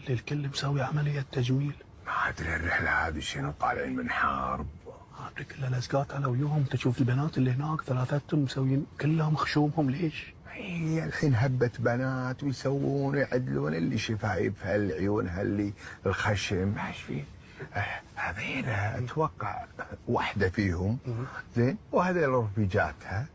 الكل مسوي عملية تجميل. ما ادري الرحله هذه شنو، طالعين من حرب. هذه كلها لزقات على ويوهم. تشوف البنات اللي هناك ثلاثتهم مسويين كلهم خشومهم. ليش؟ هي الحين هبه بنات ويسوون ويعدلون اللي شفايفها، اللي عيونها، اللي الخشم، ايش فيه؟ هذين اتوقع واحده فيهم زين، وهذيل رفيجاتها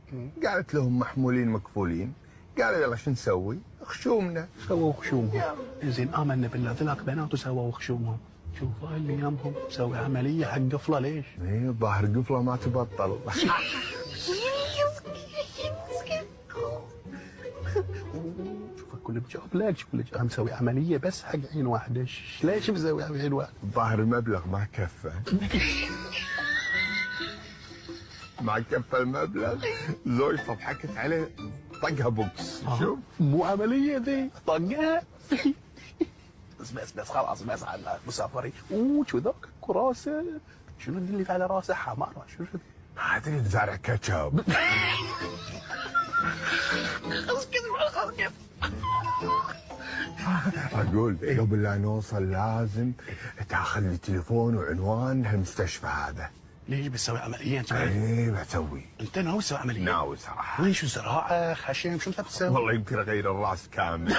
قالت لهم محمولين مكفولين، قالوا يلا شو نسوي؟ خشومنا. سووا خشومهم. زين آمنا بالله ذلاك بنات وسووا خشومهم. شوف هاي اللي يمهم مسوي عملية حق قفلة. ليش؟ ايه الظاهر قفلة ما تبطل. شوف كل بجاوب لك، شوف لك مسوي عملية بس حق عين واحدة. ليش مسوي عين واحدة؟ الظاهر المبلغ ما كفى. ما كفى المبلغ، زوجته ضحكت عليه طقها بوكس. شوف مو عملية ذي، طقها. بس خلاص بس على مسافرين. شو ذاك كراسة؟ شنو اللي على راسه حمارة؟ شنو ما ادري، زارع كاتشب. اقول قبل لا نوصل لازم تاخذ لي تليفون وعنوان هالمستشفى هذا. ليش بتسوي عملية انت؟ ايه بسوي. انت ناوي تسوي عملية؟ ناوي صراحة. وين شو زراعة خشم شو انت بتسوي؟ والله يمكن اغير الراس كامل.